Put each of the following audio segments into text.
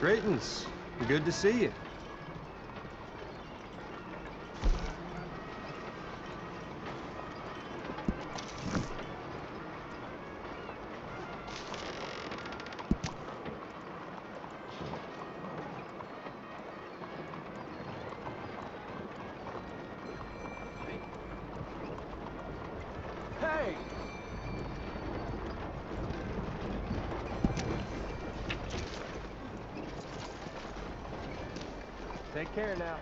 Greetings. Good to see you. Hey! Take care now.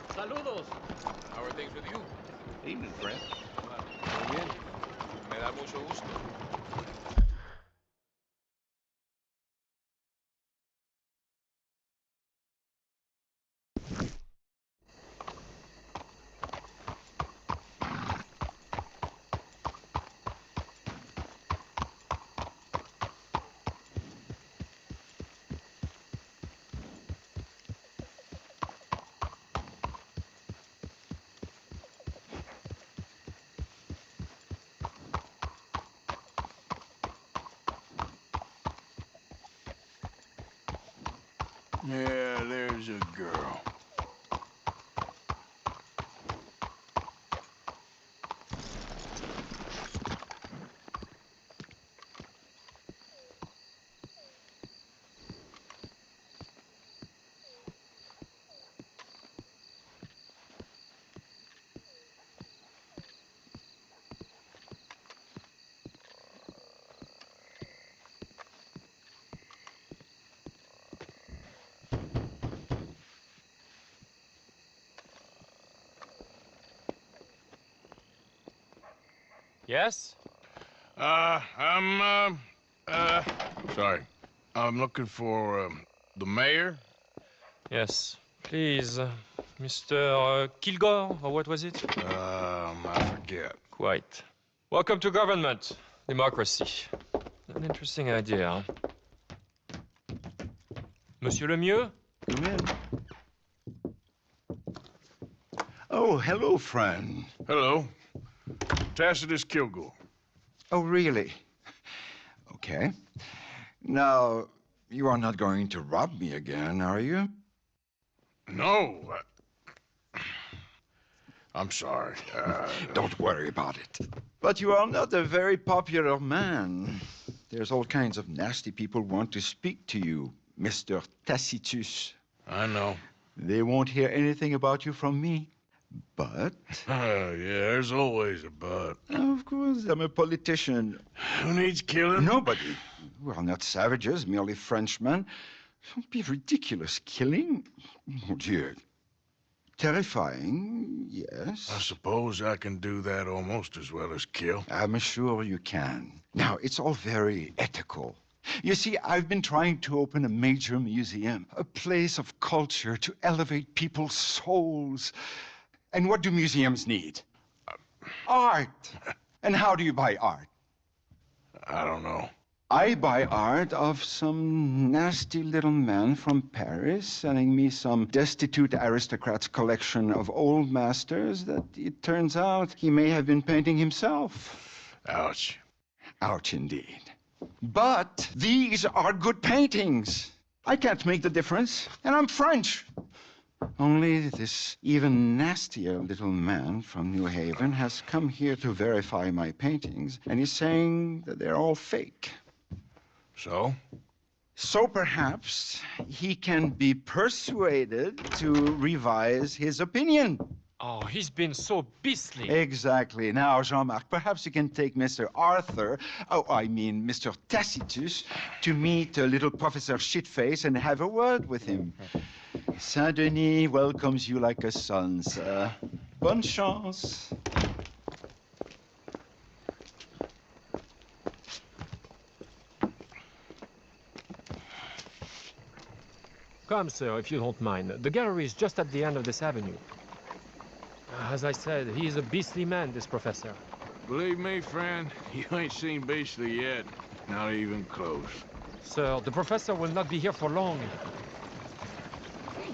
Saludos. How are things with you? Evening, friend. Muy bien. Me da mucho gusto. Yeah, there's a girl. Yes? Sorry. I'm looking for, the mayor? Yes. Please, Mr. Kilgore, or what was it? I forget. Quite. Welcome to government. Democracy. An interesting idea, huh? Monsieur Lemieux? Come in. Oh, hello, friend. Hello. Tacitus Kilgore. Oh, really? Okay. Now, you are not going to rob me again, are you? No. I'm sorry. Don't worry about it. But you are not a very popular man. There's all kinds of nasty people who want to speak to you, Mr. Tacitus. I know. They won't hear anything about you from me. But... Yeah, there's always a but. Of course, I'm a politician. Who needs killing? Nobody. We are not savages, merely Frenchmen. Don't be ridiculous. Killing? Oh, dear. Terrifying, yes. I suppose I can do that almost as well as kill. I'm sure you can. Now, it's all very ethical. You see, I've been trying to open a major museum, a place of culture to elevate people's souls. And what do museums need? Art. And how do you buy art? I don't know. I buy art of some nasty little man from Paris selling me some destitute aristocrat's collection of old masters that it turns out he may have been painting himself. Ouch. Ouch indeed. But these are good paintings. I can't make the difference, and I'm French. Only this even nastier little man from New Haven has come here to verify my paintings, and he's saying that they're all fake. So? So perhaps he can be persuaded to revise his opinion. Oh, he's been so beastly. Exactly. Now, Jean-Marc, perhaps you can take Mr. Arthur, Mr. Tacitus, to meet little Professor Shitface and have a word with him. Saint-Denis welcomes you like a son, sir. Bonne chance. Come, sir, if you don't mind. The gallery is just at the end of this avenue. As I said, he is a beastly man, this professor. Believe me, friend, you ain't seen beastly yet. Not even close. Sir, the professor will not be here for long.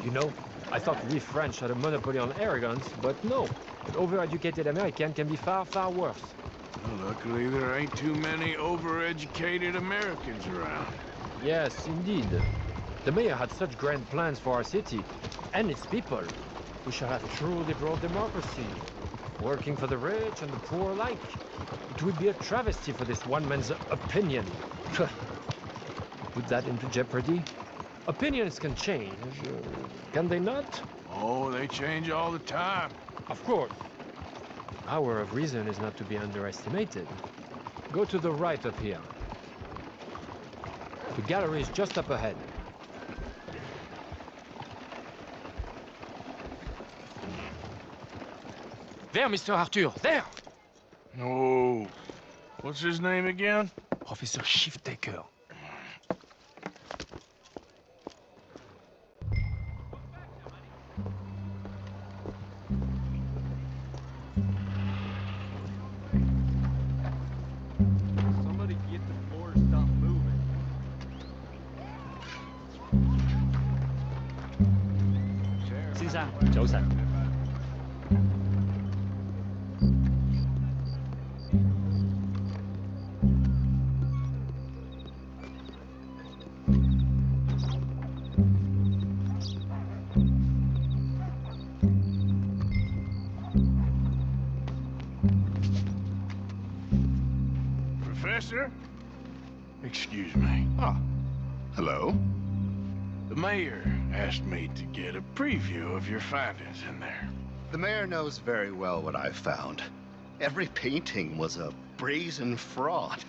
You know, I thought we French had a monopoly on arrogance, but no. An overeducated American can be far, far worse. Well, luckily, there ain't too many overeducated Americans around. Yes, indeed. The mayor had such grand plans for our city and its people. We shall have true liberal democracy, working for the rich and the poor alike. It would be a travesty for this one man's opinion. Put that into jeopardy. Opinions can change, can they not? Oh, they change all the time. Of course. The power of reason is not to be underestimated. Go to the right up here. The gallery is just up ahead. There, Mr. Arthur, there! Oh, what's his name again? Professor Shiftaker. Somebody get the floor to stop moving. Professor? Excuse me. Ah, hello. The mayor asked me to get a preview of your findings in there. The mayor knows very well what I found. Every painting was a brazen fraud.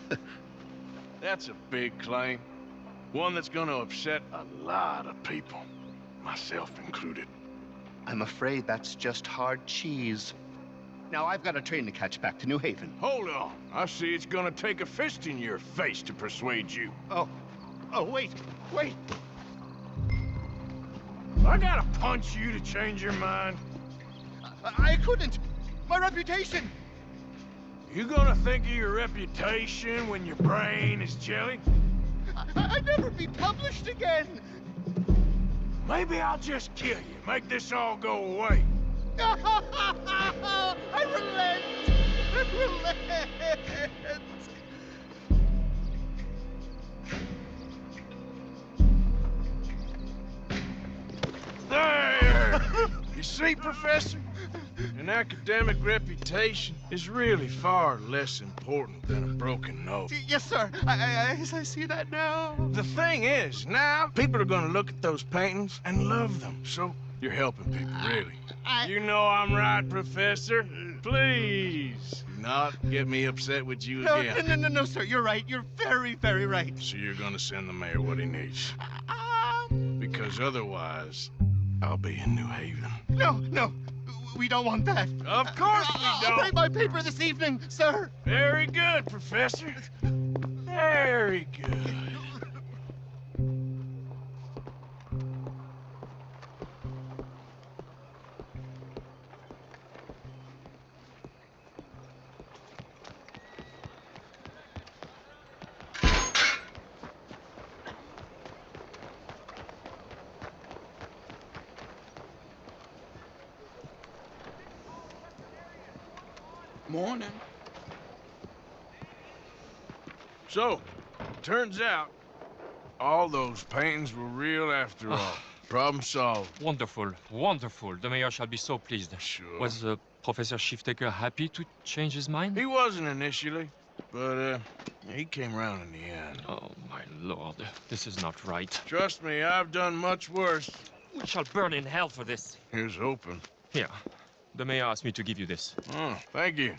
That's a big claim. One that's gonna upset a lot of people, myself included. I'm afraid that's just hard cheese. Now, I've got a train to catch back to New Haven. Hold on. I see it's gonna take a fist in your face to persuade you. Oh, wait. I gotta punch you to change your mind. I couldn't. My reputation. You gonna think of your reputation when your brain is jelly? I'd never be published again. Maybe I'll just kill you, make this all go away. I relent. There! You see, Professor? An academic reputation is really far less important than a broken nose. Yes, sir. I see that now. The thing is, now, people are gonna look at those paintings and love them. So, you're helping people, really. You know I'm right, Professor. Please, do not get me upset with you again. No, sir. You're right. You're very, very right. So you're gonna send the mayor what he needs. Because otherwise, I'll be in New Haven. No. We don't want that. Of course we I'll write don't. my paper this evening, sir. Very good, Professor. Very good. Morning. So, turns out, all those paintings were real after all. Problem solved. Wonderful, wonderful. The mayor shall be so pleased. Sure. Was Professor Shiftaker happy to change his mind? He wasn't initially, but he came around in the end. Oh, my lord. This is not right. Trust me, I've done much worse. We shall burn in hell for this. Here's hoping. Here. The mayor asked me to give you this. Oh, thank you.